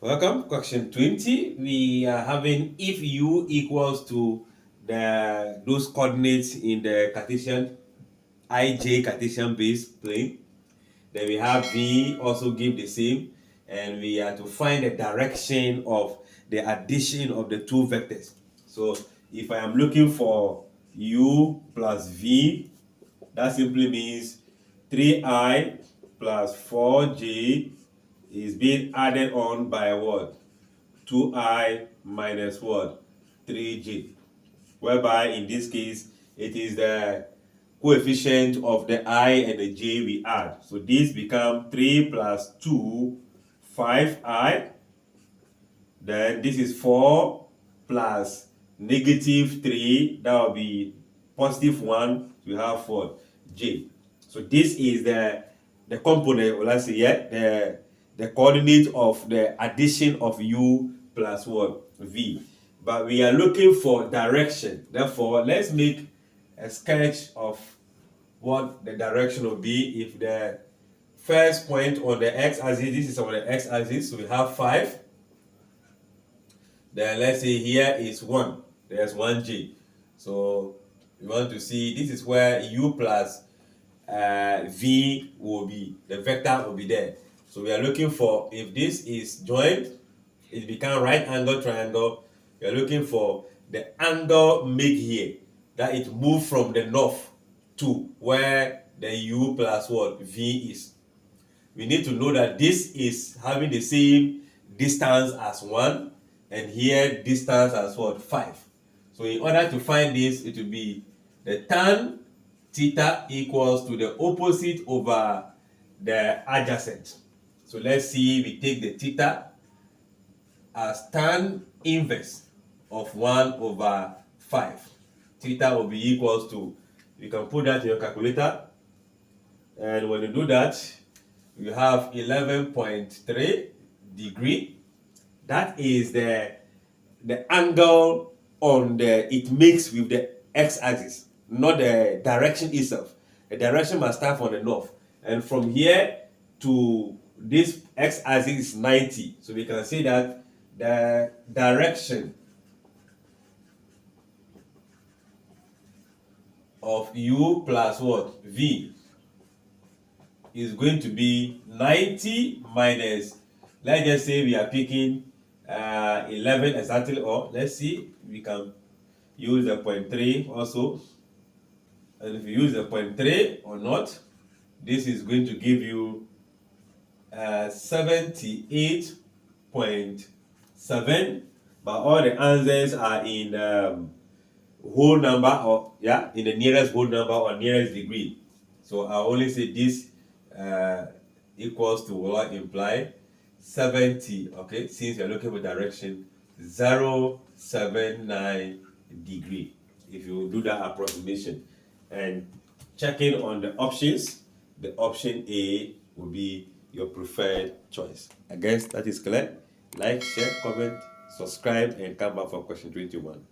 Welcome. Question 20. We are having if u equals to those coordinates in the Cartesian ij Cartesian base plane. Then we have v also give the same, and we are to find the direction of the addition of the two vectors. So if I am looking for u plus v, that simply means 3i plus 4j is being added on by what? 2i minus what? 3j. Whereby in this case, it is the coefficient of the I and the j we add. So this become 3 plus 2, 5i. Then this is 4 plus negative 3. That will be positive 1. We have 4 j. So this is the component, or let's say, the coordinate of the addition of u plus what? V. But we are looking for direction. Therefore, let's make a sketch of what the direction will be. If the first point on the x-axis, this is on the x-axis, so we have 5. Then let's say here is 1. There's 1j. So we want to see, this is where u plus v will be, the vector will be there. So we are looking for, if this is joined, it becomes right angle triangle. We are looking for the angle made here, that it moved from the north to where the u plus what? V is. We need to know that this is having the same distance as 1, and here distance as what? 5. So in order to find this, it will be the tan theta equals to the opposite over the adjacent. So let's see, we take the theta as tan inverse of 1 over 5. Theta will be equals to, you can put that in your calculator, and when you do that, you have 11.3 degree. That is the angle on it makes with the x-axis, not the direction itself. The direction must start from the north, and from here to this x-axis is 90. So we can say that the direction of u plus what? V is going to be 90 minus, let's just say we are picking 11 exactly, or let's see, we can use the 0.3 also. And if you use the 0.3 or not, this is going to give you 78.7, but all the answers are in whole number, or in the nearest whole number or nearest degree. So I only say this equals to what imply 70, okay, since you're looking for direction, 0.79 degree. If you do that approximation and checking on the options, the option A will be your preferred choice. I guess that is clear. Like, share, comment, subscribe, and come back for question 21.